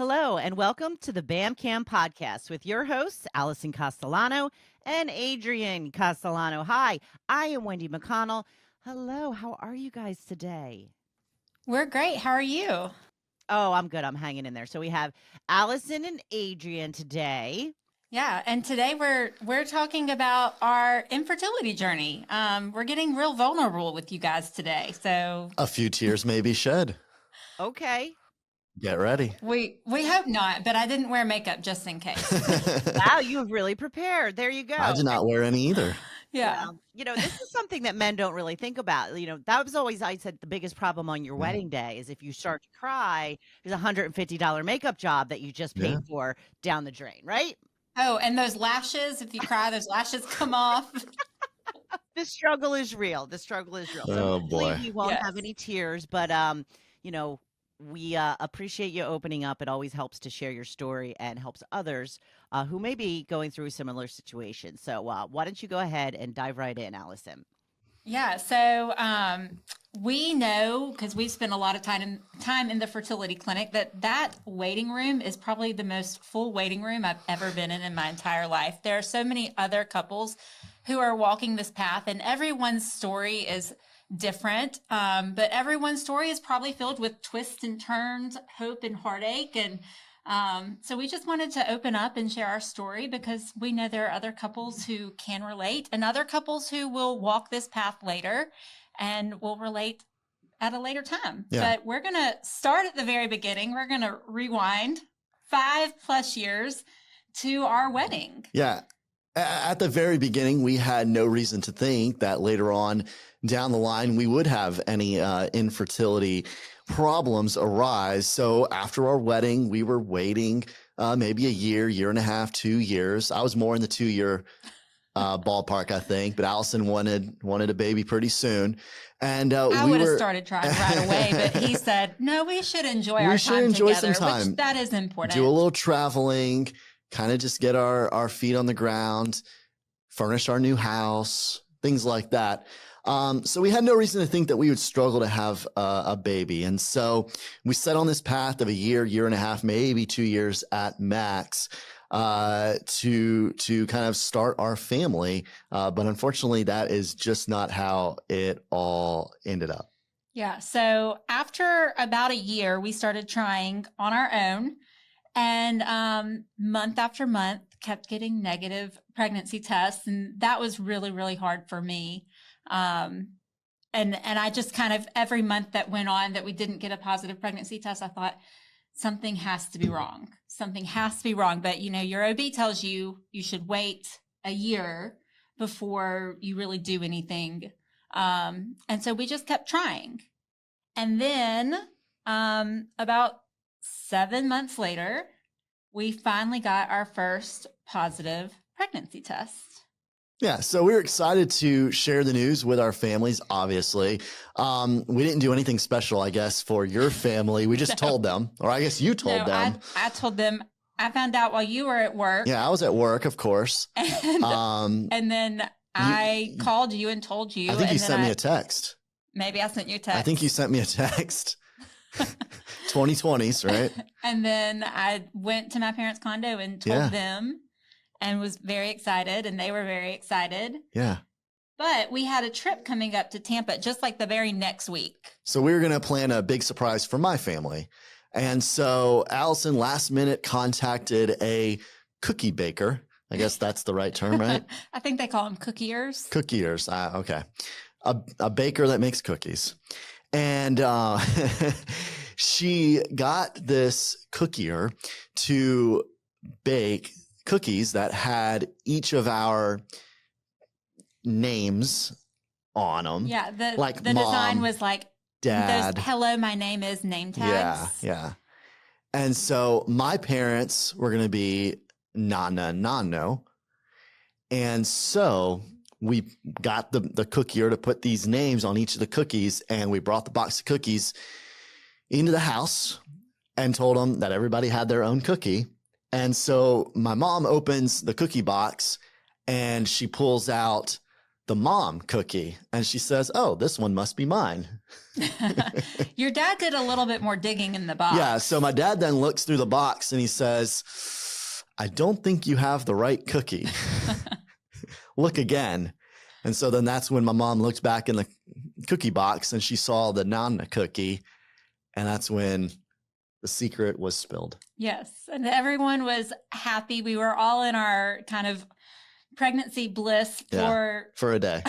Hello, and welcome to the Bam Cam podcast with your hosts, Alison Castellano and Adrian Castellano. Hi, I am Wendy McConnell. Hello, how are you guys today? We're great. How are you? Oh, I'm good. I'm hanging in there. So we have Alison and Adrian today. Yeah, and today we're talking about our infertility journey. We're getting real vulnerable with you guys today. So A few tears may be shed. Okay. Get ready. we hope not, but I didn't wear makeup just in case. Wow, you have really prepared. There you go. I did not wear any either. Yeah. Well, this is something that men don't really think about. That was always, I said, the biggest problem on your wedding day is if you start to cry, there's a $150 makeup job that you just paid for down the drain, right? Oh, and those lashes, if you cry, those lashes come off. The struggle is real. The struggle is real. So Oh, hopefully boy. we won't Yes. have any tears, but we appreciate you opening up. It always helps to share your story and helps others who may be going through a similar situation. So why don't you go ahead and dive right in, Allison? Yeah, so we know, because we've spent a lot of time in the fertility clinic, that waiting room is probably the most full waiting room I've ever been in my entire life. There are so many other couples who are walking this path, and everyone's story is different, but everyone's story is probably filled with twists and turns, hope and heartache, and so we just wanted to open up and share our story because we know there are other couples who can relate and other couples who will walk this path later and will relate at a later time. Yeah. But we're going to start at the very beginning. We're going to rewind 5+ years to our wedding. Yeah. At the very beginning, we had no reason to think that later on down the line, we would have any infertility problems arise. So after our wedding, we were waiting maybe a year and a half, 2 years. I was more in the 2-year ballpark, I think, but Allison wanted a baby pretty soon. And I would have started trying right away, but he said, no, we should enjoy our time together, which that is important. Do a little traveling, kind of just get our feet on the ground, furnish our new house, things like that. So we had no reason to think that we would struggle to have a baby. And so we set on this path of a year and a half, maybe 2 years at max, to kind of start our family. But unfortunately, that is just not how it all ended up. Yeah. So after about a year, we started trying on our own, and month after month kept getting negative pregnancy tests. And that was really, really hard for me. And I just kind of, every month that went on that we didn't get a positive pregnancy test, I thought something has to be wrong. Something has to be wrong. But your OB tells you should wait a year before you really do anything. And so we just kept trying. And then, about 7 months later, we finally got our first positive pregnancy test. Yeah, so we were excited to share the news with our families, obviously. We didn't do anything special, I guess, for your family. We just told them, or I guess you told them. I told them. I found out while you were at work. Yeah, I was at work, of course. And then I called you and told you. I think you sent me a text. Maybe I sent you a text. I think you sent me a text. 2020s, right? And then I went to my parents' condo and told them. And was very excited, and they were very excited. Yeah. But we had a trip coming up to Tampa just like the very next week. So we were going to plan a big surprise for my family. And so Allison last minute contacted a cookie baker. I guess that's the right term, right? I think they call them cookiers. Cookiers. Okay. A baker that makes cookies. And she got this cookier to bake cookies that had each of our names on them. Yeah, the Mom, design was like Dad. those "Hello, my name is" name tags. Yeah. And so my parents were going to be Nana Nano. And so we got the cookier to put these names on each of the cookies, and we brought the box of cookies into the house and told them that everybody had their own cookie. And so my mom opens the cookie box and she pulls out the mom cookie. And she says, oh, this one must be mine. Your dad did a little bit more digging in the box. Yeah. So my dad then looks through the box and he says, I don't think you have the right cookie. Look again. And so then that's when my mom looked back in the cookie box and she saw the Nana cookie. And that's when the secret was spilled. Yes. And everyone was happy. We were all in our kind of pregnancy bliss for a day.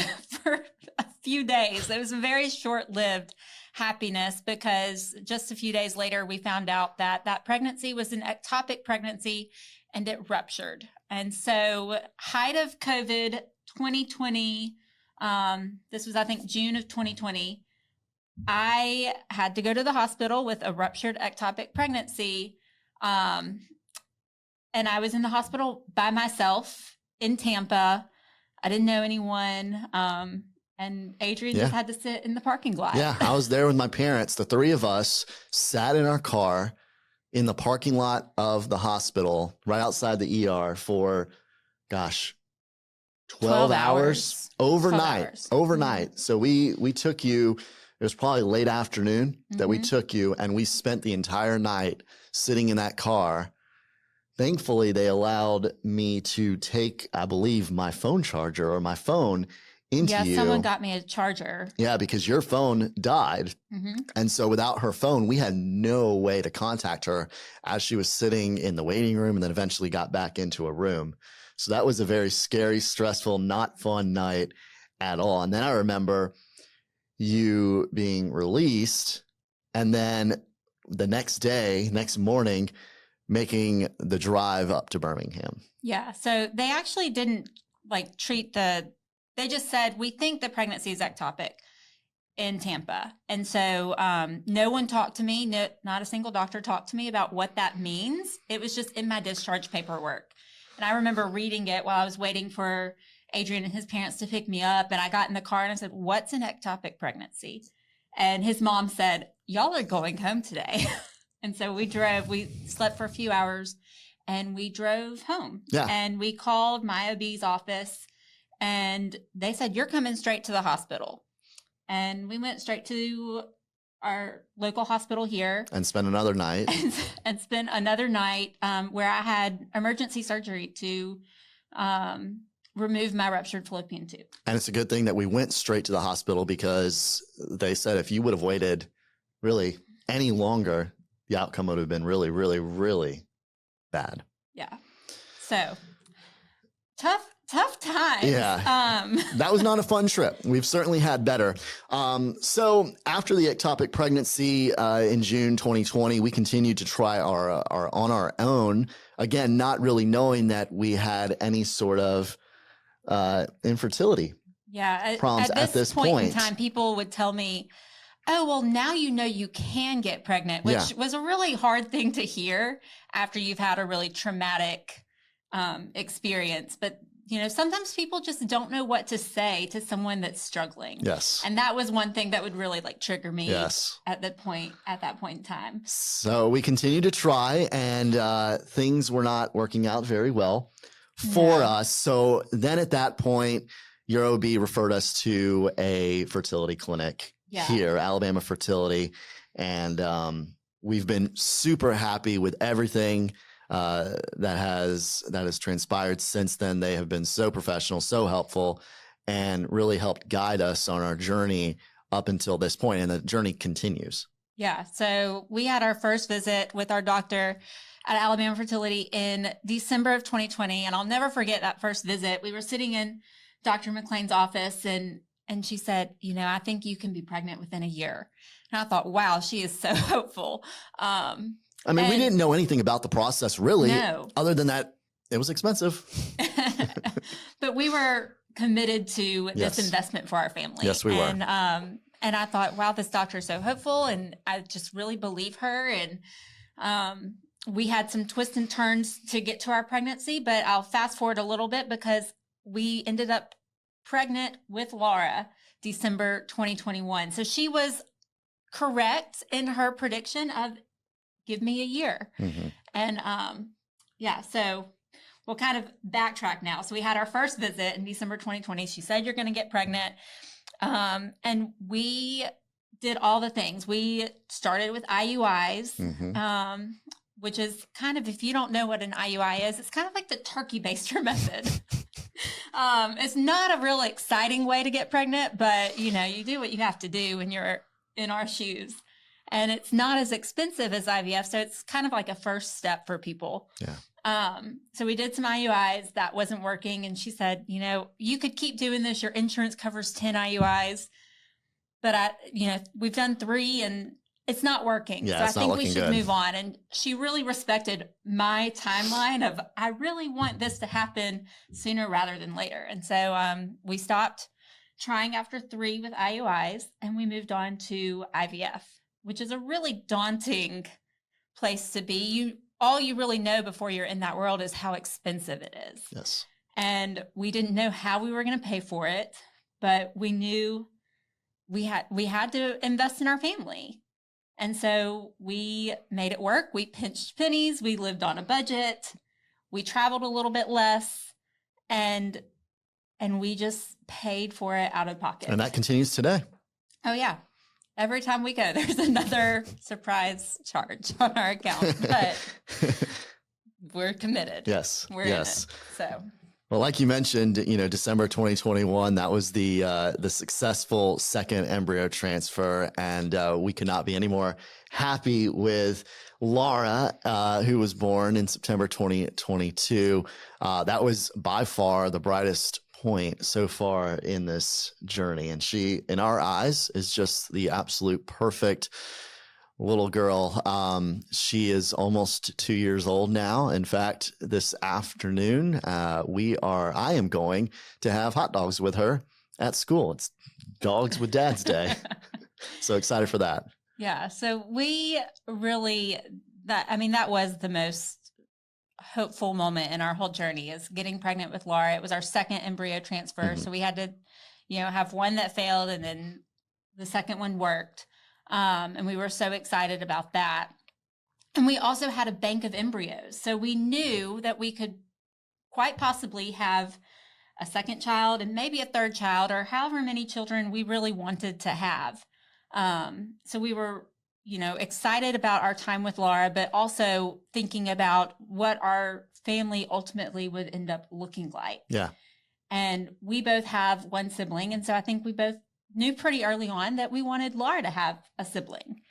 For a few days. It was a very short-lived happiness because just a few days later, we found out that that pregnancy was an ectopic pregnancy and it ruptured. And so height of COVID 2020, this was, I think, June of 2020, I had to go to the hospital with a ruptured ectopic pregnancy. And I was in the hospital by myself in Tampa. I didn't know anyone. And Adrian just had to sit in the parking lot. Yeah, I was there with my parents. The three of us sat in our car in the parking lot of the hospital right outside the ER for, 12 hours overnight. Mm-hmm. So we took you, it was probably late afternoon that we took you, and we spent the entire night sitting in that car. Thankfully, they allowed me to take, I believe, my phone charger or my phone into you. Yeah, someone got me a charger. Yeah, because your phone died. Mm-hmm. And so without her phone, we had no way to contact her as she was sitting in the waiting room and then eventually got back into a room. So that was a very scary, stressful, not fun night at all. And then I remember you being released and then the next morning, making the drive up to Birmingham. Yeah. So they actually didn't they just said, we think the pregnancy is ectopic in Tampa. And so no one talked to me. Not a single doctor talked to me about what that means. It was just in my discharge paperwork. And I remember reading it while I was waiting for Adrian and his parents to pick me up. And I got in the car and I said, what's an ectopic pregnancy? And his mom said, y'all are going home today. And so we slept for a few hours and we drove home. Yeah. And we called my OB's office and they said, you're coming straight to the hospital. And we went straight to our local hospital here. And spent another night. And spent another night where I had emergency surgery to remove my ruptured fallopian tube. And it's a good thing that we went straight to the hospital because they said if you would have waited really any longer, the outcome would have been really, really, really bad. Yeah. So tough times. Yeah. That was not a fun trip. We've certainly had better. So after the ectopic pregnancy in June 2020, we continued to try our on our own. Again, not really knowing that we had any sort of infertility problems at this point in time. People would tell me, oh, well, now you know you can get pregnant, which was a really hard thing to hear after you've had a really traumatic experience. But, sometimes people just don't know what to say to someone that's struggling. Yes. And that was one thing that would really trigger me at that point in time. So we continued to try and things were not working out very well for us. So then at that point, your OB referred us to a fertility clinic here, Alabama Fertility. And we've been super happy with everything that has transpired since then. They have been so professional, so helpful, and really helped guide us on our journey up until this point. And the journey continues. Yeah. So we had our first visit with our doctor at Alabama Fertility in December of 2020. And I'll never forget that first visit. We were sitting in Dr. McLean's office and she said, I think you can be pregnant within a year. And I thought, wow, she is so hopeful. We didn't know anything about the process really, other than that it was expensive. But we were committed to this investment for our family. Yes, we were. And I thought, wow, this doctor is so hopeful. And I just really believe her. And we had some twists and turns to get to our pregnancy, but I'll fast forward a little bit because we ended up pregnant with Laura December 2021. So she was correct in her prediction of give me a year. Mm-hmm. And so we'll kind of backtrack now. So we had our first visit in December 2020. She said, you're going to get pregnant. And we did all the things. We started with IUIs, which is kind of, if you don't know what an IUI is, it's kind of like the turkey baster method. It's not a real exciting way to get pregnant, but you do what you have to do when you're in our shoes. And it's not as expensive as IVF. So it's kind of like a first step for people. Yeah. So we did some IUIs that wasn't working. And she said, you could keep doing this. Your insurance covers 10 IUIs, but we've done 3 and it's not working. Yeah, so I it's not think we looking should good. move on. And she really respected my timeline of, I really want this to happen sooner rather than later. And so we stopped trying after 3 with IUIs and we moved on to IVF, which is a really daunting place to be. All you really know before you're in that world is how expensive it is. Yes. And we didn't know how we were going to pay for it, but we knew we had to invest in our family. And so we made it work. We pinched pennies. We lived on a budget. We traveled a little bit less, and we just paid for it out of pocket. And that continues today. Oh yeah. Every time we go, there's another surprise charge on our account, but we're committed. Yes. We're in it. So. Well, like you mentioned, December 2021, that was the successful second embryo transfer. And we could not be any more happy with Laura, who was born in September 2022. That was by far the brightest point so far in this journey. And she, in our eyes, is just the absolute perfect little girl. She is almost 2 years old now. In fact, this afternoon, I am going to have hot dogs with her at school. It's Dogs with Dad's Day. So excited for that. Yeah. So we really, that was the most hopeful moment in our whole journey, is getting pregnant with Laura. It was our second embryo transfer. So we had to, have one that failed and then the second one worked. And we were so excited about that. And we also had a bank of embryos. So we knew that we could quite possibly have a second child and maybe a third child, or however many children we really wanted to have. So we were, excited about our time with Laura, but also thinking about what our family ultimately would end up looking like. Yeah. And we both have one sibling. And so I think we both knew pretty early on that we wanted Laura to have a sibling.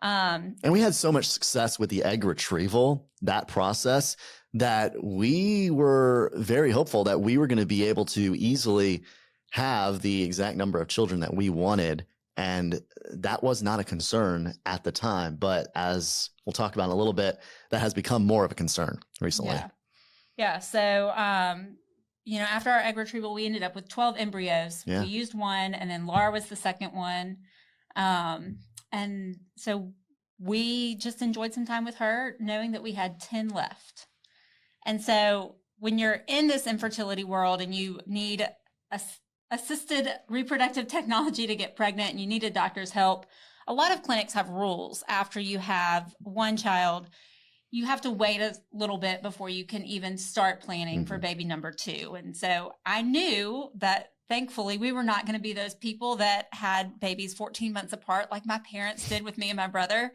And we had so much success with the egg retrieval, that process, that we were very hopeful that we were going to be able to easily have the exact number of children that we wanted. And that was not a concern at the time. But as we'll talk about in a little bit, that has become more of a concern recently. Yeah. So, after our egg retrieval, we ended up with 12 embryos. Yeah. We used one, and then Laura was the second one. And so we just enjoyed some time with her, knowing that we had 10 left. And so when you're in this infertility world and you need assisted reproductive technology to get pregnant and you need a doctor's help, a lot of clinics have rules. After you have one child, you have to wait a little bit before you can even start planning for baby number 2. And so I knew that thankfully we were not going to be those people that had babies 14 months apart like my parents did with me and my brother.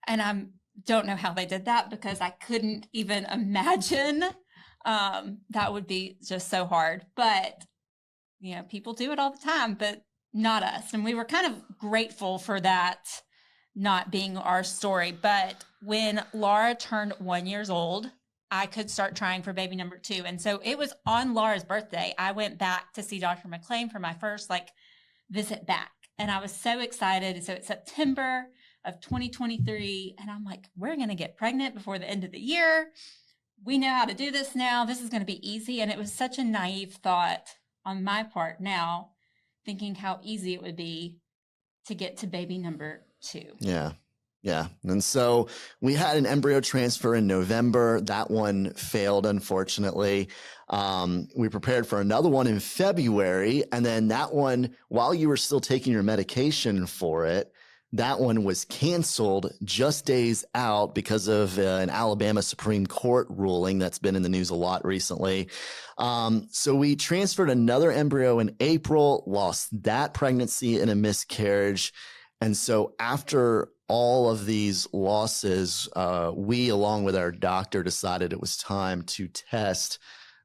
And I don't know how they did that, because I couldn't even imagine. That would be just so hard. But, people do it all the time, but not us. And we were kind of grateful for that not being our story. But when Laura turned 1 year old, I could start trying for baby number 2. And so it was on Laura's birthday. I went back to see Dr. McLean for my first visit back. And I was so excited. So it's September of 2023. And I'm like, we're going to get pregnant before the end of the year. We know how to do this now. This is going to be easy. And it was such a naive thought on my part now, thinking how easy it would be to get to baby number 2. Yeah. Yeah. And so we had an embryo transfer in November. That one failed, unfortunately. We prepared for another one in February. And then that one, while you were still taking your medication for it, that one was canceled just days out because of an Alabama Supreme Court ruling that's been in the news a lot recently. So we transferred another embryo in April, lost that pregnancy in a miscarriage. And so after all of these losses, we, along with our doctor, decided it was time to test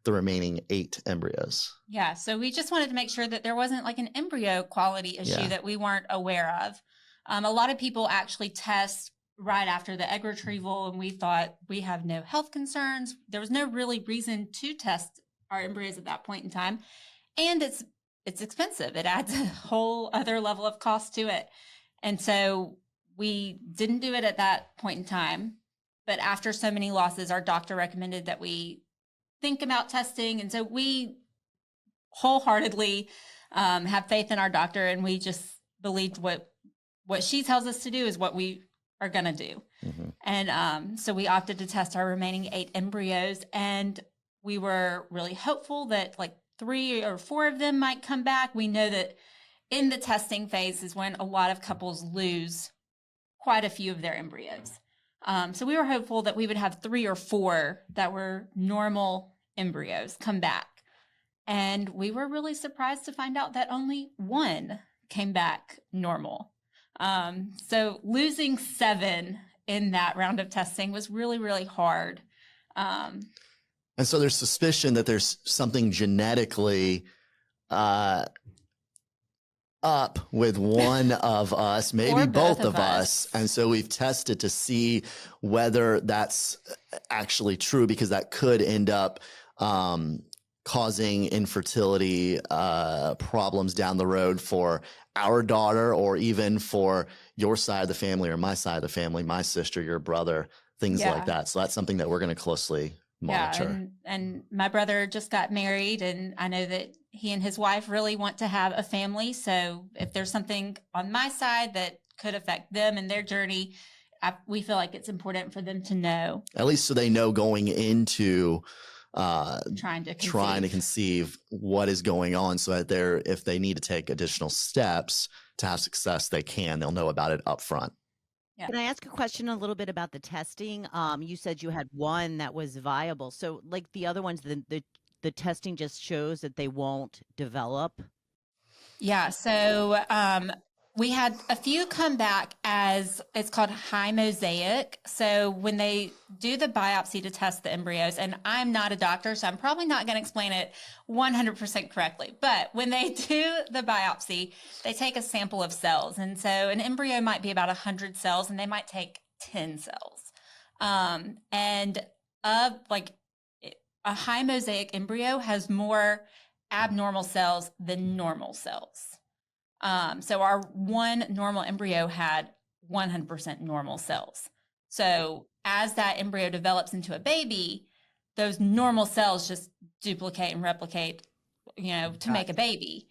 the remaining 8 embryos. Yeah. So we just wanted to make sure that there wasn't like an embryo quality issue that we weren't aware of. A lot of people actually test right after the egg retrieval, and we thought we have no health concerns. There was no really reason to test our embryos at that point in time. And it's expensive. It adds a whole other level of cost to it. And so we didn't do it at that point in time. But after so many losses, our doctor recommended that we think about testing. And so we wholeheartedly have faith in our doctor, and we just believed what she tells us to do is what we are going to do. Mm-hmm. And so we opted to test our remaining 8 embryos, and we were really hopeful that like 3 or 4 of them might come back. We know that in the testing phase is when a lot of couples lose quite a few of their embryos. So we were hopeful that we would have 3 or 4 that were normal embryos come back. And we were really surprised to find out that only 1 came back normal. So losing 7 in that round of testing was really, really hard. And so there's suspicion that there's something genetically up with one of us, maybe both of us. And so we've tested to see whether that's actually true, because that could end up causing infertility problems down the road for our daughter, or even for your side of the family or my side of the family, my sister, your brother, things like that. So that's something that we're going to closely monitor. Yeah, and my brother just got married, and I know that he and his wife really want to have a family. So if there's something on my side that could affect them and their journey, we feel like it's important for them to know. At least so they know going into trying to conceive what is going on, so that if they need to take additional steps to have success, they'll know about it up front. Yeah. Can I ask a question a little bit about the testing? You said you had 1 that was viable. So like the other ones, the testing just shows that they won't develop? Yeah. So we had a few come back as, it's called high mosaic. So when they do the biopsy to test the embryos, and I'm not a doctor, so I'm probably not going to explain it 100% correctly, but when they do the biopsy, they take a sample of cells. And so an embryo might be about 100 cells, and they might take 10 cells. And like a high mosaic embryo has more abnormal cells than normal cells. So our 1 normal embryo had 100% normal cells. So as that embryo develops into a baby, those normal cells just duplicate and replicate, to make a baby.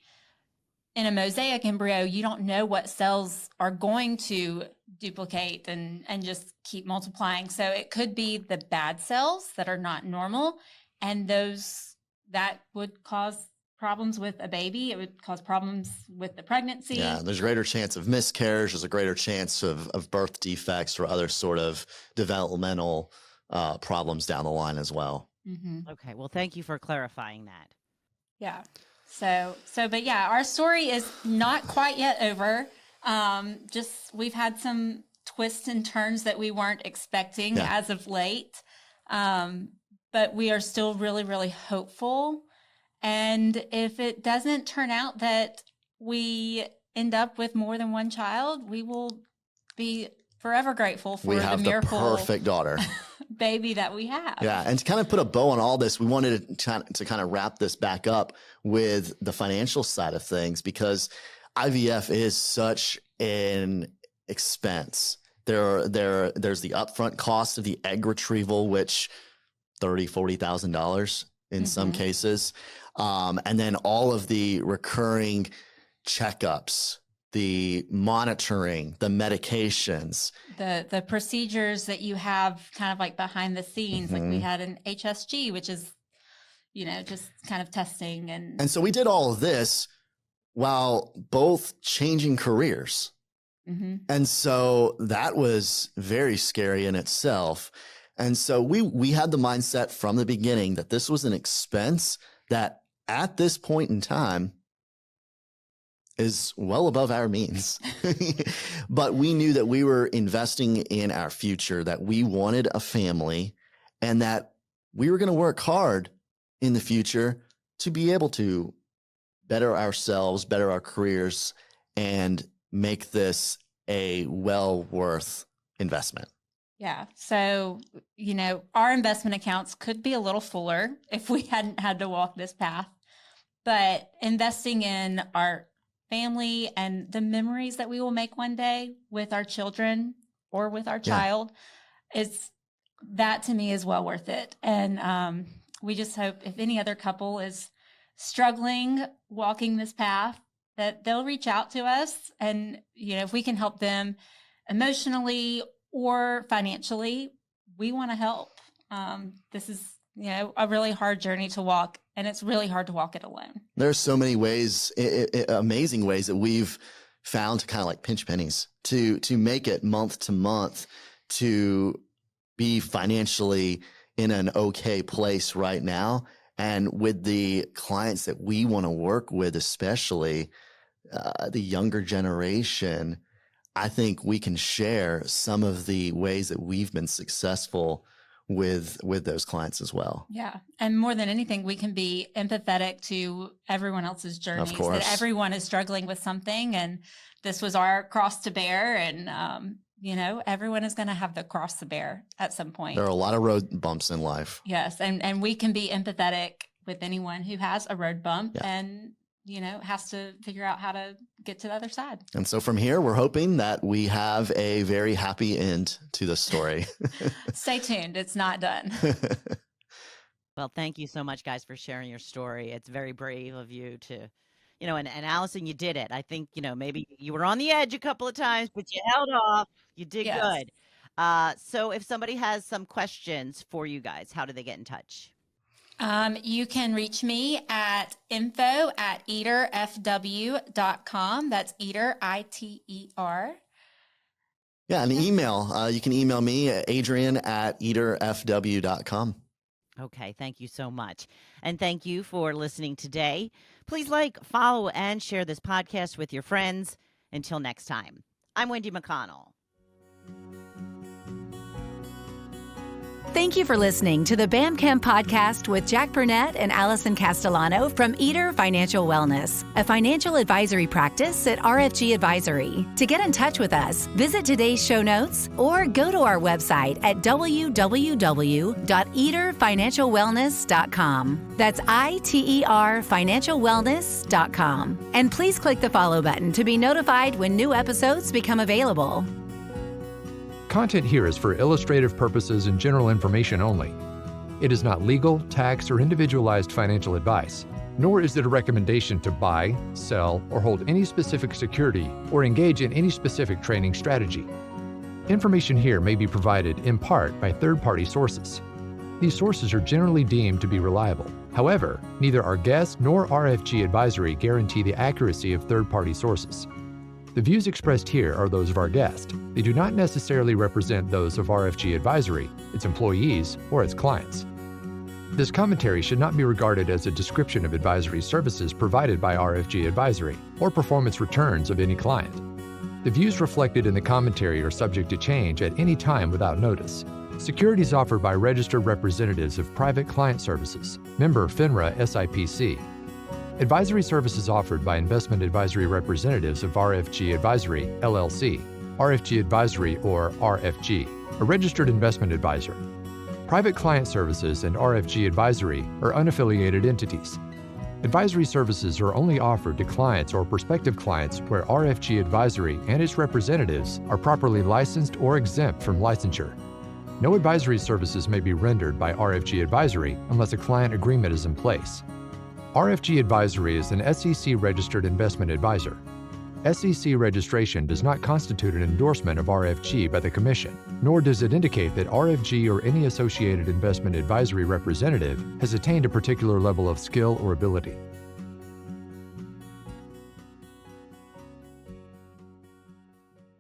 In a mosaic embryo, you don't know what cells are going to duplicate and just keep multiplying. So it could be the bad cells that are not normal, and that would cause problems with a baby. It would cause problems with the pregnancy. Yeah, there's a greater chance of miscarriage. There's a greater chance of birth defects or other sort of developmental problems down the line as well. Mm-hmm. Okay, well, thank you for clarifying that. Yeah. But yeah, our story is not quite yet over. We've had some twists and turns that we weren't expecting as of late. But we are still really, really hopeful. And if it doesn't turn out that we end up with more than 1 child, we will be forever grateful for the miracle perfect daughter baby that we have. Yeah. And to kind of put a bow on all this, we wanted to kind of wrap this back up with the financial side of things, because IVF is such an expense. There's the upfront cost of the egg retrieval, which $30,000-$40,000 in some cases. And then all of the recurring checkups, the monitoring, the medications, the procedures that you have kind of like behind the scenes. Like we had an HSG, which is, just kind of testing. And so we did all of this while both changing careers. And so that was very scary in itself. And so we had the mindset from the beginning that this was an expense that at this point in time is well above our means. But we knew that we were investing in our future, that we wanted a family, and that we were going to work hard in the future to be able to better ourselves, better our careers, and make this a well worth investment. Yeah. So, our investment accounts could be a little fuller if we hadn't had to walk this path, but investing in our family and the memories that we will make one day with our children or with our child that to me is well worth it. And we just hope if any other couple is struggling walking this path, that they'll reach out to us. And, if we can help them emotionally or financially, we want to help. This is, a really hard journey to walk, and it's really hard to walk it alone. There's so many ways, amazing ways that we've found to kind of like pinch pennies to make it month to month, to be financially in an okay place right now. And with the clients that we want to work with, especially the younger generation, I think we can share some of the ways that we've been successful with those clients as well. Yeah. And more than anything, we can be empathetic to everyone else's journeys. Of course. That everyone is struggling with something, and this was our cross to bear. And, everyone is going to have the cross to bear at some point. There are a lot of road bumps in life. Yes. And we can be empathetic with anyone who has a road bump and, has to figure out how to get to the other side. And so from here, we're hoping that we have a very happy end to the story. Stay tuned. It's not done. Well, thank you so much, guys, for sharing your story. It's very brave of you to, and Alison, you did it. I think, maybe you were on the edge a couple of times, but you held off. You did good. So if somebody has some questions for you guys, how do they get in touch? You can reach me at info@eaterfw.com. That's Eater, ITER. Yeah, an email. You can email me at adrian@eaterfw.com. Okay, thank you so much. And thank you for listening today. Please like, follow, and share this podcast with your friends. Until next time, I'm Wendy McConnell. Thank you for listening to the BAMCAM podcast with Jack Burnett and Alison Castellano from Eater Financial Wellness, a financial advisory practice at RFG Advisory. To get in touch with us, visit today's show notes or go to our website at www.eaterfinancialwellness.com. That's ITER financialwellness.com. And please click the follow button to be notified when new episodes become available. Content here is for illustrative purposes and general information only. It is not legal, tax, or individualized financial advice, nor is it a recommendation to buy, sell, or hold any specific security or engage in any specific trading strategy. Information here may be provided in part by third-party sources. These sources are generally deemed to be reliable. However, neither our guests nor RFG Advisory guarantee the accuracy of third-party sources. The views expressed here are those of our guest. They do not necessarily represent those of RFG Advisory, its employees, or its clients. This commentary should not be regarded as a description of advisory services provided by RFG Advisory or performance returns of any client. The views reflected in the commentary are subject to change at any time without notice. Securities offered by registered representatives of Private Client Services, member FINRA SIPC. Advisory services offered by investment advisory representatives of RFG Advisory, LLC, RFG Advisory or RFG, a registered investment advisor. Private Client Services and RFG Advisory are unaffiliated entities. Advisory services are only offered to clients or prospective clients where RFG Advisory and its representatives are properly licensed or exempt from licensure. No advisory services may be rendered by RFG Advisory unless a client agreement is in place. RFG Advisory is an SEC-registered investment advisor. SEC registration does not constitute an endorsement of RFG by the Commission, nor does it indicate that RFG or any associated investment advisory representative has attained a particular level of skill or ability.